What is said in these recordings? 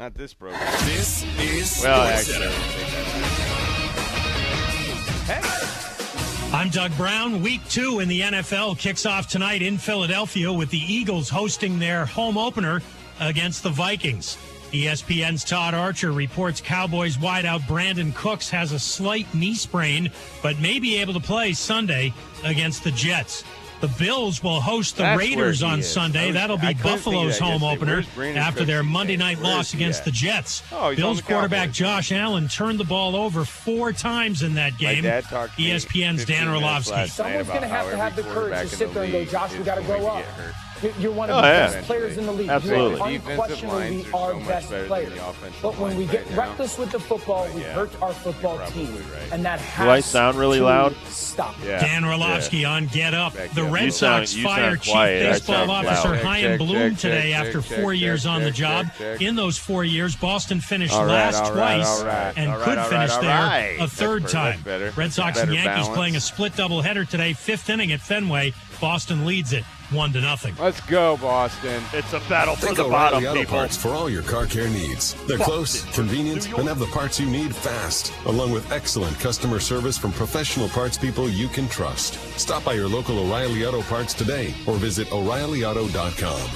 Not this program. This is Well, SportsCenter. Hey. I'm Doug Brown. Week 2 in the NFL kicks off tonight in Philadelphia with the Eagles hosting their home opener against the Vikings. ESPN's Todd Archer reports Cowboys wideout Brandon Cooks has a slight knee sprain, but may be able to play Sunday against the Jets. The Bills will host the Raiders on Sunday. That'll be Buffalo's home opener after their Monday night loss against the Jets. Bills quarterback Josh Allen turned the ball over 4 times in that game. ESPN's Dan Orlovsky. Someone's going to have the courage to sit there and go, Josh, we got to grow up. You're one of the best players in the league. Absolutely. You are unquestionably our best player. But when we get reckless with the football, we hurt our football team. And that has Do I sound really loud? Stop. Yeah. Dan Orlovsky on Get Up. The Red Sox fire Chief Baseball Officer Chaim Bloom today after 4 years on the job. In those 4 years, Boston finished last twice and could finish there a third time. Red Sox and Yankees playing a split doubleheader today, 5th inning at Fenway. Boston leads it 1-0. Let's go, Boston. It's a battle for Think the bottom, O'Reilly Auto people. Parts for all your car care needs. They're close, convenient, and have the parts you need fast, along with excellent customer service from professional parts people you can trust. Stop by your local O'Reilly Auto Parts today or visit O'ReillyAuto.com.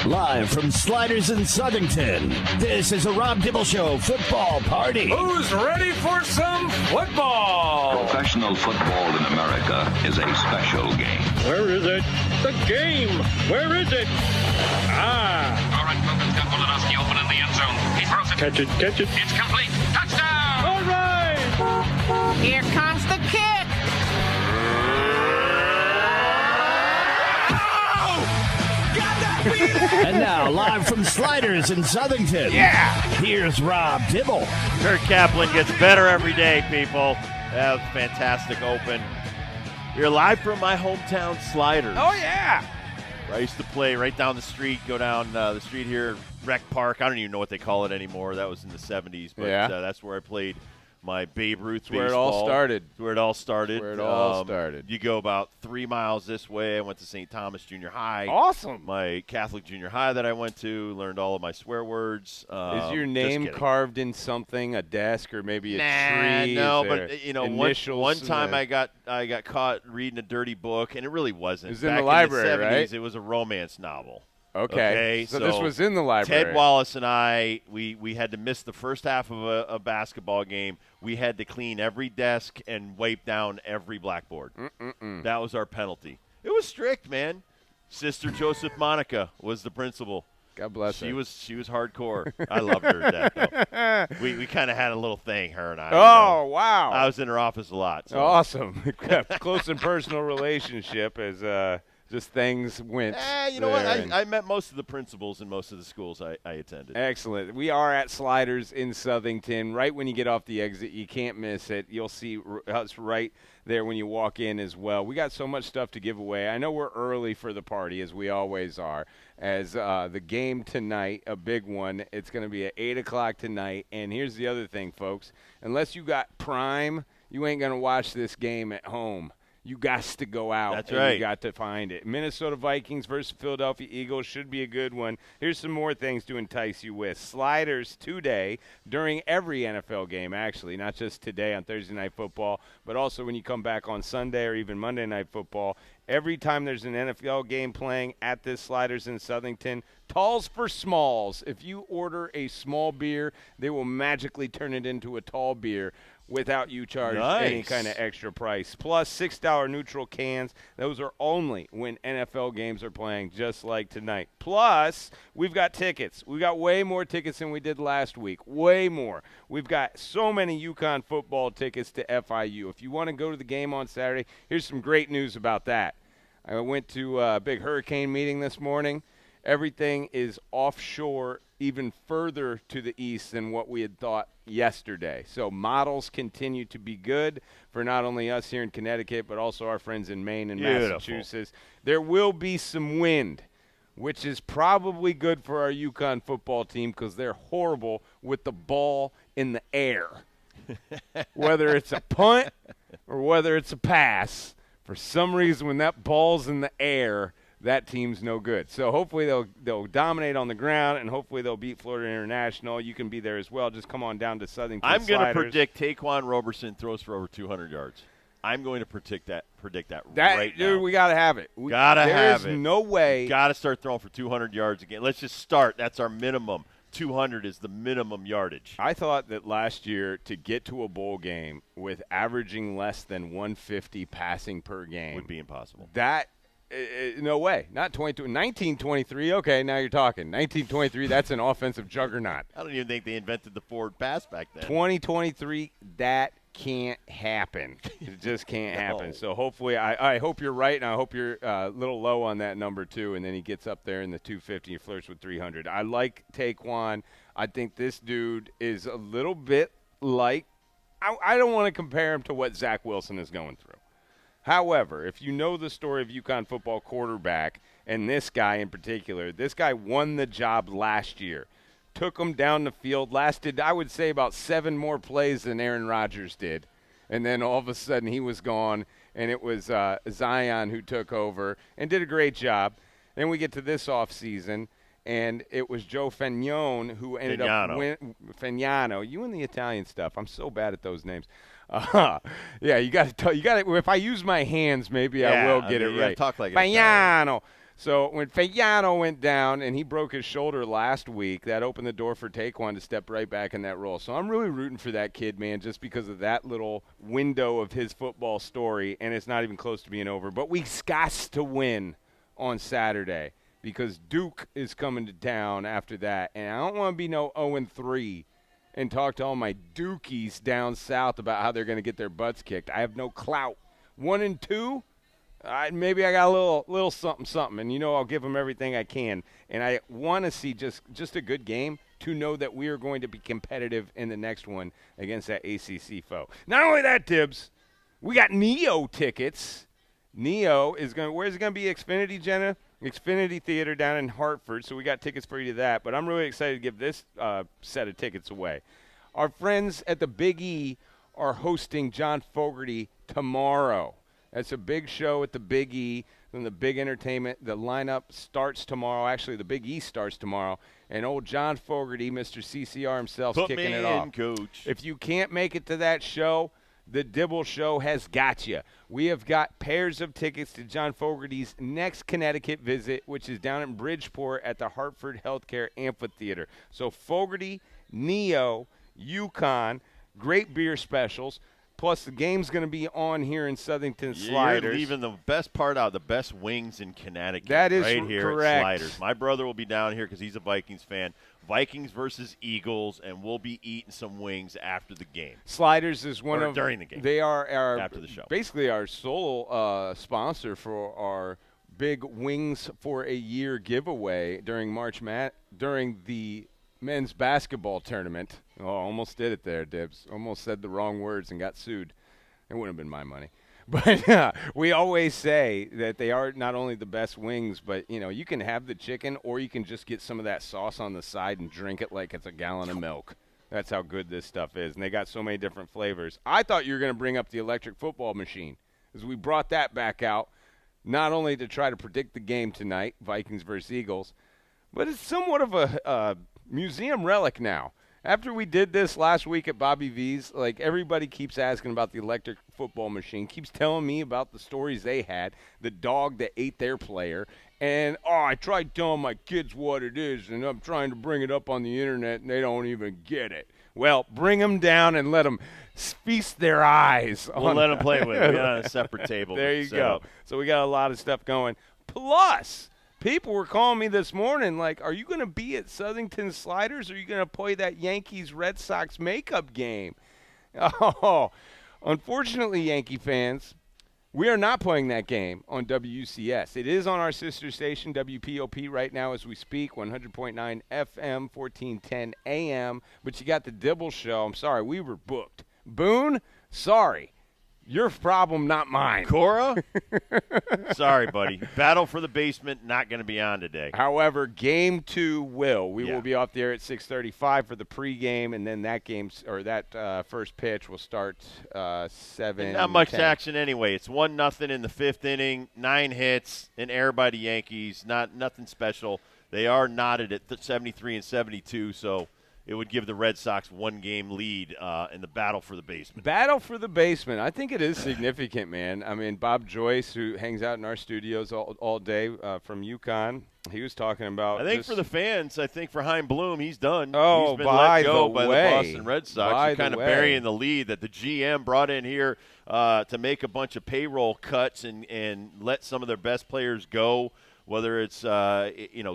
Live from Sliders in Southington, this is a Rob Dibble Show football party. Who's ready for some football? Professional football in America is a special game. Where is it? The game. Where is it? All right, Wilkins got Wolodarski open in the end zone. He throws it. Catch it, catch it. It's complete. Touchdown! All right. Here comes the kick. And now, live from Sliders in Southington, here's Rob Dibble. Kurt Kaplan gets better every day, people. That was a fantastic open. You're live from my hometown, Sliders. Oh, yeah. I used to play right down the street, go down the street here, Rec Park. I don't even know what they call it anymore. That was in the 70s, but that's where I played my Babe Ruth baseball. Where it all started. Where it all started. Where it all started. You go about 3 miles this way. I went to St. Thomas Junior High. Awesome. My Catholic junior high that I went to, learned all of my swear words. Is your name carved in something, a desk or maybe a tree? No, but one time I got caught reading a dirty book, and it really wasn't. It was in the library, in the 70s, right? It was a romance novel. Okay. So this was in the library. Ted Wallace and I, we had to miss the first half of a basketball game. We had to clean every desk and wipe down every blackboard. That was our penalty. It was strict, man. Sister Joseph Monica was the principal. God bless her. She was hardcore. I loved her to death, though. We kind of had a little thing, her and I. Oh, wow. I was in her office a lot. So. Awesome. Close and personal relationship as just things went. You know what? I met most of the principals in most of the schools I attended. Excellent. We are at Sliders in Southington. Right when you get off the exit, you can't miss it. You'll see us right there when you walk in as well. We got so much stuff to give away. I know we're early for the party, as we always are, as the game tonight, a big one. It's going to be at 8 o'clock tonight. And here's the other thing, folks. Unless you got Prime, you ain't going to watch this game at home. You got to go out. That's right. You got to find it. Minnesota Vikings versus Philadelphia Eagles should be a good one. Here's some more things to entice you with. Sliders today during every NFL game, actually, not just today on Thursday Night Football, but also when you come back on Sunday or even Monday Night Football. Every time there's an NFL game playing at this Sliders in Southington, talls for smalls. If you order a small beer, they will magically turn it into a tall beer without you charging any kind of extra price. Plus, $6 neutral cans. Those are only when NFL games are playing, just like tonight. Plus, we've got tickets. We got way more tickets than we did last week. Way more. We've got so many UConn football tickets to FIU. If you want to go to the game on Saturday, here's some great news about that. I went to a big hurricane meeting this morning. Everything is offshore, even further to the east than what we had thought yesterday. So models continue to be good for not only us here in Connecticut, but also our friends in Maine and Massachusetts. There will be some wind, which is probably good for our UConn football team because they're horrible with the ball in the air. Whether it's a punt or whether it's a pass, for some reason when that ball's in the air, that team's no good. So hopefully they'll dominate on the ground, and hopefully they'll beat Florida International. You can be there as well. Just come on down to Southington. I'm going to predict Taquan Roberson throws for over 200 yards. I'm going to predict that right dude, now. We got to have it. There is no way. Got to start throwing for 200 yards again. Let's just start. That's our minimum. 200 is the minimum yardage. I thought that last year to get to a bowl game with averaging less than 150 passing per game would be impossible. No way. Not 1923. Okay, now you're talking. 1923, that's an offensive juggernaut. I don't even think they invented the forward pass back then. 2023, that can't happen. It just can't happen. So hopefully, I hope you're right, and I hope you're a little low on that number too. And then he gets up there in the 250, he flirts with 300. I like Taquan. I think this dude is a little bit like I don't want to compare him to what Zach Wilson is going through. However, if you know the story of UConn football quarterback, and this guy in particular, this guy won the job last year. Took him down the field, lasted, I would say, about 7 more plays than Aaron Rodgers did. And then all of a sudden he was gone, and it was Zion who took over and did a great job. Then we get to this offseason, and it was Joe Fagnone who ended up Fagnano. You and the Italian stuff. I'm so bad at those names. Yeah, you got to. If I use my hands, maybe I will get it right. Talk like Fagnano. So when Fagnano went down and he broke his shoulder last week, that opened the door for Taquan to step right back in that role. So I'm really rooting for that kid, man, just because of that little window of his football story, and it's not even close to being over. But we got to win on Saturday because Duke is coming to town after that, and I don't want to be no 0-3 and talk to all my Dukies down south about how they're going to get their butts kicked. I have no clout. 1-2. Maybe I got a little something, and I'll give them everything I can. And I want to see just a good game to know that we are going to be competitive in the next one against that ACC foe. Not only that, Tibbs, we got Neo tickets. Neo is going. Where's it going to be? Xfinity, Jenna? Xfinity Theater down in Hartford. So we got tickets for you to that. But I'm really excited to give this set of tickets away. Our friends at the Big E are hosting John Fogerty tomorrow. That's a big show at the Big E and the big entertainment. The lineup starts tomorrow. Actually, the Big E starts tomorrow. And old John Fogerty, Mr. CCR himself, kicking it off. Coach. If you can't make it to that show, the Dibble Show has got you. We have got pairs of tickets to John Fogerty's next Connecticut visit, which is down in Bridgeport at the Hartford Healthcare Amphitheater. So Fogerty, Neo, UConn, great beer specials. Plus, the game's going to be on here in Southington Sliders. You're leaving the best part out, the best wings in Connecticut. That is right here correct. At Sliders. My brother will be down here because he's a Vikings fan. Vikings versus Eagles, and we'll be eating some wings after the game. Sliders is during the game. They are after the show. Basically our sole sponsor for our big Wings for a Year giveaway during during the men's basketball tournament. Oh, almost did it there, Dibs. Almost said the wrong words and got sued. It wouldn't have been my money. But we always say that they are not only the best wings, but, you can have the chicken or you can just get some of that sauce on the side and drink it like it's a gallon of milk. That's how good this stuff is. And they got so many different flavors. I thought you were going to bring up the electric football machine because we brought that back out, not only to try to predict the game tonight, Vikings versus Eagles, but it's somewhat of a museum relic now. After we did this last week at Bobby V's, everybody keeps asking about the electric football machine, keeps telling me about the stories they had, the dog that ate their player, and, I tried telling my kids what it is, and I'm trying to bring it up on the internet, and they don't even get it. Well, bring them down and let them feast their eyes. We'll let them play with it. We got on a separate table. There you go. So we got a lot of stuff going. Plus, people were calling me this morning are you going to be at Southington Sliders or are you going to play that Yankees-Red Sox makeup game? Oh, unfortunately, Yankee fans, we are not playing that game on WCS. It is on our sister station, WPOP, right now as we speak, 100.9 FM, 1410 AM. But you got the Dibble Show. I'm sorry, we were booked. Boone, sorry. Your problem, not mine. Cora? Sorry, buddy. Battle for the Basement, not going to be on today. However, Game 2 will. We will be off the air at 6:35 for the pregame, and then that first pitch will start 7. And not much 10. action anyway. It's 1-0 in the 5th inning, 9 hits, an error by the Yankees. Nothing special. They are knotted at 73 and 72, so it would give the Red Sox 1-game lead in the battle for the basement. Battle for the basement. I think it is significant, man. I mean, Bob Joyce, who hangs out in our studios all day from UConn, he was talking about. I think for the fans, I think for Chaim Bloom, he's done. Oh, he's been by let go the by way. the Boston Red Sox. He's kind of burying the lead that the GM brought in here to make a bunch of payroll cuts and let some of their best players go, whether it's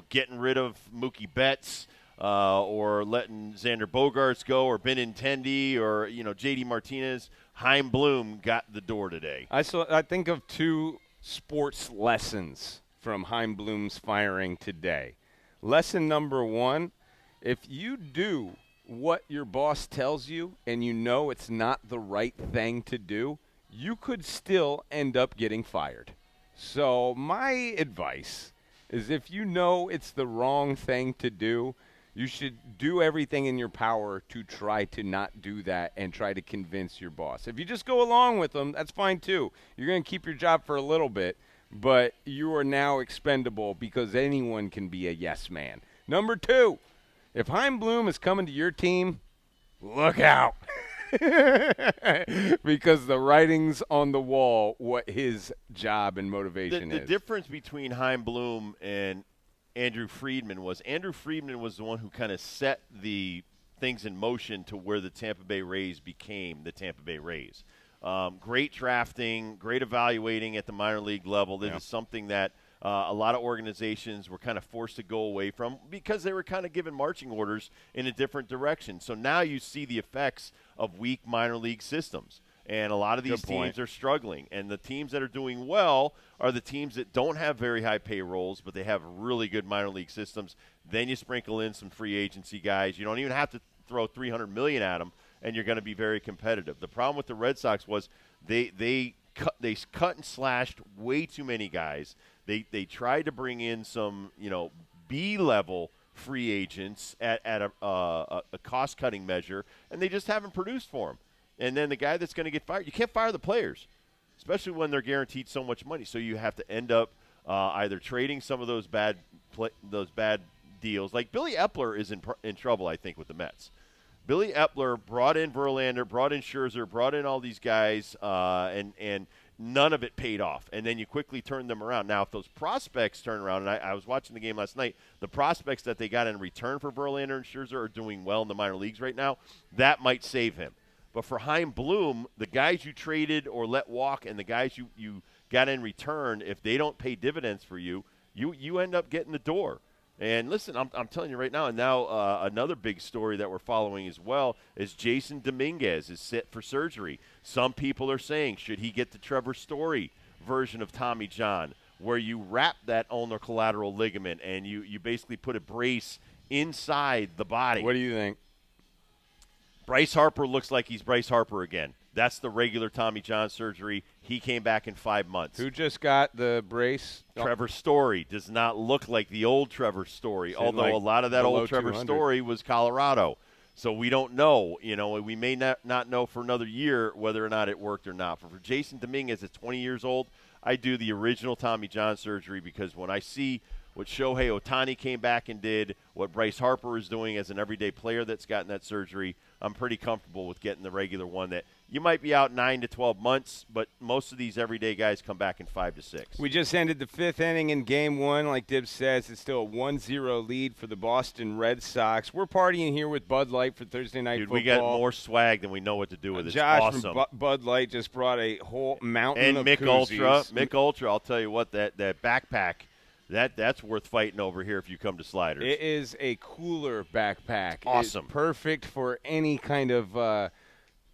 getting rid of Mookie Betts. Or letting Xander Bogaerts go, or Benintendi, or J.D. Martinez. Chaim Bloom got the door today. I think of 2 sports lessons from Chaim Bloom's firing today. Lesson number 1: if you do what your boss tells you and you know it's not the right thing to do, you could still end up getting fired. So my advice is, if you know it's the wrong thing to do, you should do everything in your power to try to not do that and try to convince your boss. If you just go along with them, that's fine too. You're going to keep your job for a little bit, but you are now expendable because anyone can be a yes man. Number 2, if Chaim Bloom is coming to your team, look out. Because the writing's on the wall what his job and motivation is. The difference between Chaim Bloom and Andrew Friedman was the one who kind of set the things in motion to where the Tampa Bay Rays became the Tampa Bay Rays. Great drafting, great evaluating at the minor league level. This is something that a lot of organizations were kind of forced to go away from because they were kind of given marching orders in a different direction. So now you see the effects of weak minor league systems. And a lot of these teams are struggling. And the teams that are doing well are the teams that don't have very high payrolls, but they have really good minor league systems. Then you sprinkle in some free agency guys. You don't even have to throw $300 million at them, and you're going to be very competitive. The problem with the Red Sox was they cut and slashed way too many guys. They tried to bring in some B-level free agents at a cost-cutting measure, and they just haven't produced for them. And then the guy that's going to get fired, you can't fire the players, especially when they're guaranteed so much money. So you have to end up either trading some of those bad deals. Like Billy Epler is in trouble, I think, with the Mets. Billy Epler brought in Verlander, brought in Scherzer, brought in all these guys, and none of it paid off. And then you quickly turned them around. Now, if those prospects turn around, and I was watching the game last night, the prospects that they got in return for Verlander and Scherzer are doing well in the minor leagues right now. That might save him. But for Chaim Bloom, the guys you traded or let walk and the guys you got in return, if they don't pay dividends for you, you end up getting the door. And listen, I'm telling you right now, and now another big story that we're following as well is Jason Dominguez is set for surgery. Some people are saying, should he get the Trevor Story version of Tommy John, where you wrap that ulnar collateral ligament and you basically put a brace inside the body? What do you think? Bryce Harper looks like he's Bryce Harper again. That's the regular Tommy John surgery. He came back in 5 months. Who just got the brace? Trevor Story does not look like the old Trevor Story, although like a lot of that old Trevor 200. Story was Colorado. So we don't know. We may not know for another year whether or not it worked or not. But for Jason Dominguez at 20 years old, I do the original Tommy John surgery because when I see what Shohei Ohtani came back and did, what Bryce Harper is doing as an everyday player that's gotten that surgery, I'm pretty comfortable with getting the regular one that you might be out 9 to 12 months, but most of these everyday guys come back in 5 to 6. We just ended the 5th inning in Game 1. Like Dib says, it's still a 1-0 lead for the Boston Red Sox. We're partying here with Bud Light for Thursday Night Football. We got more swag than we know what to do with it. Josh It's awesome. from Bud Light just brought a whole mountain and of Mick koozies. Mick Ultra, I'll tell you what, that backpack, that's worth fighting over here if you come to Sliders. It is a cooler backpack. Awesome. It's perfect for any kind of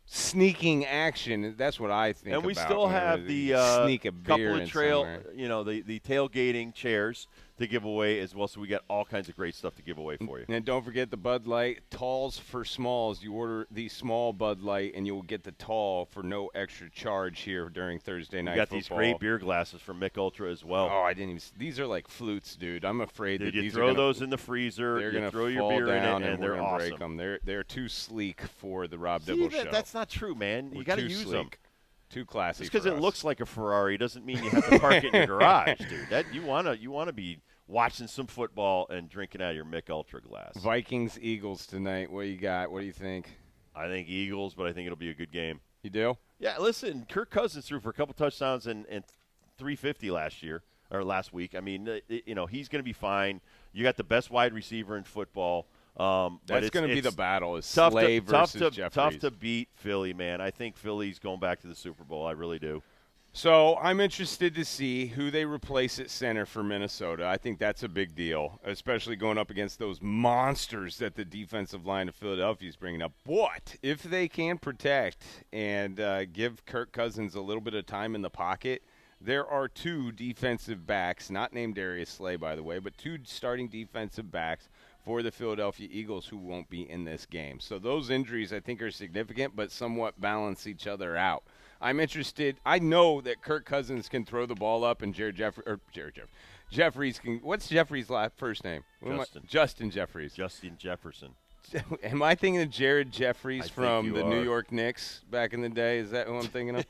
sneaking action. That's what I think. And we about still have the sneak a beer couple of in trail, somewhere. the tailgating chairs to give away as well. So we got all kinds of great stuff to give away for you. And don't forget the Bud Light talls for smalls. You order the small Bud Light, and you will get the tall for no extra charge here during Thursday night. You got football. these great beer glasses from Mick Ultra as well. Oh, I didn't even. These are like flutes, dude. I'm afraid that you these throw are gonna, those in the freezer. They're going to throw your fall beer down, in it, and they're awesome. Break them. They're too sleek for the Rob See, Dibble show. That's not true, man. You got to use them. Too classy. Just because it looks like a Ferrari doesn't mean you have to park it in your garage, dude. That you wanna be watching some football and drinking out of your Mick Ultra glass. Vikings Eagles tonight. What you got? What do you think? I think Eagles, but I think it'll be a good game. You do? Yeah. Listen, Kirk Cousins threw for a couple touchdowns and 350 last week. I mean, he's going to be fine. You got the best wide receiver in football. That's going to be the battle. Is tough Slay versus Jeffries. Tough to beat Philly, man. I think Philly's going back to the Super Bowl. I really do. So I'm interested to see who they replace at center for Minnesota. I think that's a big deal, especially going up against those monsters that the defensive line of Philadelphia is bringing up. But if they can protect and give Kirk Cousins a little bit of time in the pocket, there are two defensive backs, not named Darius Slay, by the way, but two starting defensive backs for the Philadelphia Eagles who won't be in this game. So those injuries, I think, are significant, but somewhat balance each other out. I'm interested. I know that Kirk Cousins can throw the ball up, and Jeffries can. What's Jeffries' first name? Justin Jeffries. Justin Jefferson. Am I thinking of Jared Jeffries from the New York Knicks back in the day? Is that who I'm thinking of?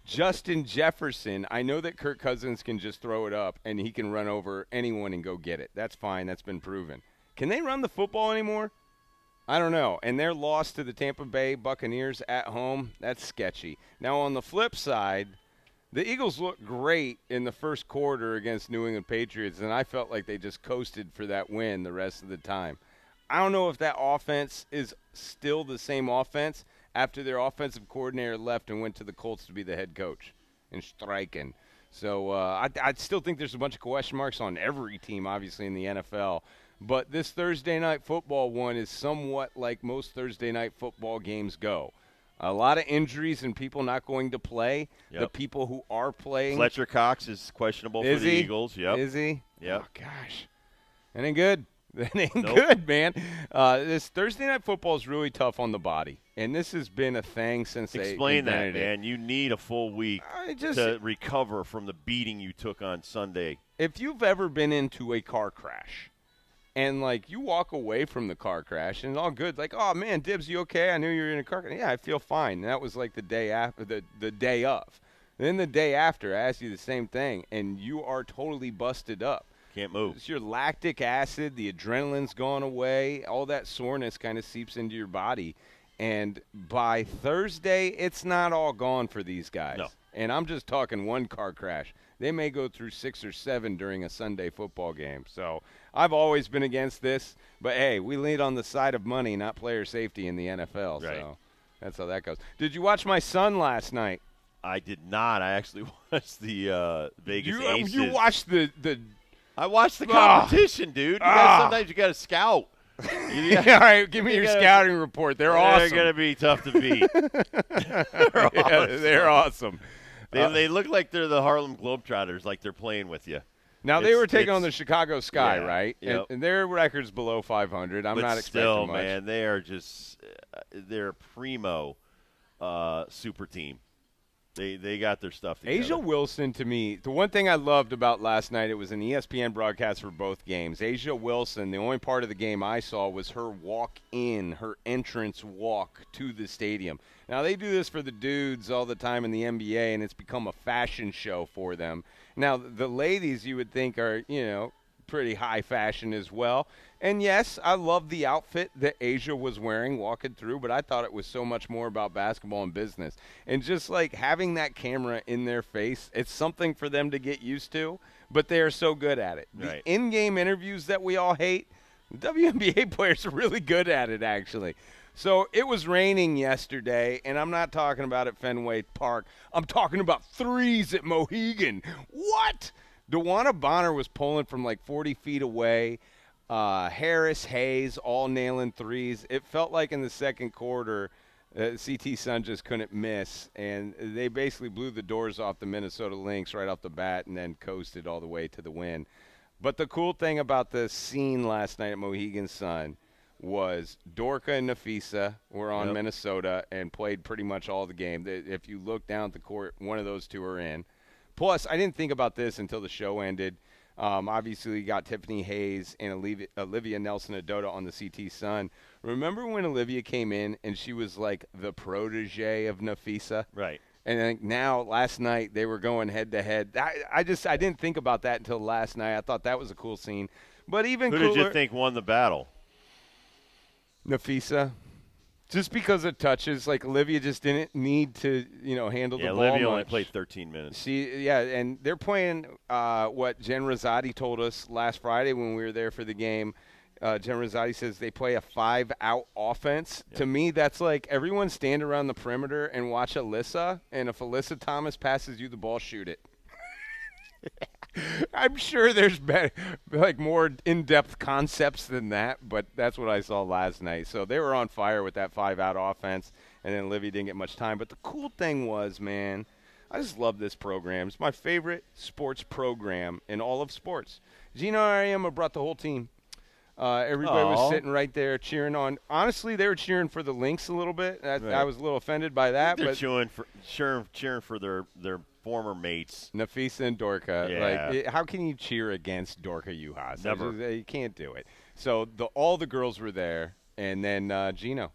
Justin Jefferson. I know that Kirk Cousins can just throw it up, and he can run over anyone and go get it. That's fine. That's been proven. Can they run the football anymore? I don't know. And their loss to the Tampa Bay Buccaneers at home, that's sketchy. Now, on the flip side, the Eagles looked great in the first quarter against New England Patriots, and I felt like they just coasted for that win the rest of the time. I don't know if that offense is still the same offense after their offensive coordinator left and went to the Colts to be the head coach and Steichen. So I still think there's a bunch of question marks on every team, obviously, in the NFL. But this Thursday night football one is somewhat like most Thursday night football games go. A lot of injuries and people not going to play. Yep. The people who are playing. Fletcher Cox is questionable for the Eagles. Yep. Is he? Yep. Oh, gosh. That ain't good. That ain't Nope. good, man. This Thursday night football is really tough on the body. And this has been a thing since they Explain that, invented it. man. You need a full week to recover from the beating you took on Sunday. If you've ever been into a car crash, and, like, you walk away from the car crash, and it's all good. Like, oh, man, Dibs, you okay? I knew you were in a car crash. Yeah, I feel fine. And that was, like, the day after, the day of. Then the day after, I asked you the same thing, and you are totally busted up. Can't move. It's your lactic acid, the adrenaline's gone away. All that soreness kind of seeps into your body. And by Thursday, it's not all gone for these guys. No. And I'm just talking one car crash. They may go through 6 or 7 during a Sunday football game. So I've always been against this. But, hey, we lead on the side of money, not player safety in the NFL. Right. So that's how that goes. Did you watch my son last night? I did not. I actually watched the Vegas Aces. You watched the I watched the competition, dude. Sometimes you got to scout. All right, give me your scouting report. They're awesome. They're going to be tough to beat. They're awesome. They look like they're the Harlem Globetrotters, like they're playing with you. Now, they were taking on the Chicago Sky, right? Yep. And their record's below 500. I'm not expecting still, much. Man, they are just they're a primo super team. They got their stuff together. Asia Wilson, to me, the one thing I loved about last night, it was an ESPN broadcast for both games. Asia Wilson, the only part of the game I saw was her her entrance walk to the stadium. Now, they do this for the dudes all the time in the NBA, and it's become a fashion show for them. Now, the ladies you would think are, pretty high fashion as well. And, yes, I love the outfit that Asia was wearing walking through, but I thought it was so much more about basketball and business. And just, like, having that camera in their face, it's something for them to get used to, but they are so good at it. Right. The in-game interviews that we all hate, the WNBA players are really good at it, actually. So it was raining yesterday, and I'm not talking about at Fenway Park. I'm talking about threes at Mohegan. What? DeWanna Bonner was pulling from like 40 feet away. Harris, Hayes, all nailing threes. It felt like in the second quarter, CT Sun just couldn't miss, and they basically blew the doors off the Minnesota Lynx right off the bat and then coasted all the way to the win. But the cool thing about the scene last night at Mohegan Sun was Dorka and Nafisa were on Minnesota and played pretty much all the game. If you look down at the court, one of those two are in. Plus, I didn't think about this until the show ended. Obviously, you got Tiffany Hayes and Olivia Nelson-Ododa on the CT Sun. Remember when Olivia came in and she was like the protege of Nafisa? Right. And then now, last night, they were going head-to-head. I didn't think about that until last night. I thought that was a cool scene. But even Who cooler, did you think won the battle? Nafisa. Just because of touches, like Olivia just didn't need to, handle the ball Olivia much. only played 13 minutes. And they're playing what Jen Rosati told us last Friday when we were there for the game. Jen Rosati says they play a 5-out offense. Yep. To me, that's like everyone stand around the perimeter and watch Alyssa, and if Alyssa Thomas passes you the ball, shoot it. I'm sure there's more in-depth concepts than that, but that's what I saw last night. So they were on fire with that 5-out offense, and then Livy didn't get much time. But the cool thing was, man, I just love this program. It's my favorite sports program in all of sports. Gino Ariema brought the whole team. Everybody was sitting right there cheering on. Honestly, they were cheering for the Lynx a little bit. I was a little offended by that. They're but cheering for their former mates. Nafisa and Dorka. Yeah. How can you cheer against Dorka Juhas? Never. You can't do it. So all the girls were there, and then Gino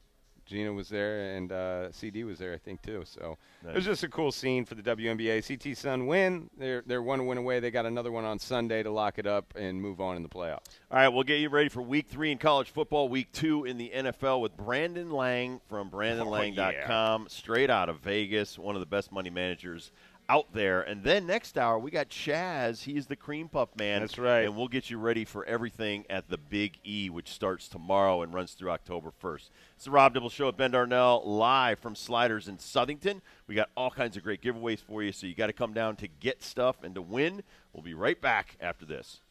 was there, and CD was there, I think, too. So It was just a cool scene for the WNBA. CT Sun win. They're one win away. They got another one on Sunday to lock it up and move on in the playoffs. All right, we'll get you ready for Week 3 in college football, Week 2 in the NFL with Brandon Lang from BrandonLang.com, straight out of Vegas, one of the best money managers out there. And then next hour, we got Chaz. He's the cream puff man. That's right. And we'll get you ready for everything at the Big E, which starts tomorrow and runs through October 1st. It's the Rob Dibble Show with Ben Darnell, live from Sliders in Southington. We got all kinds of great giveaways for you, so you got to come down to get stuff and to win. We'll be right back after this.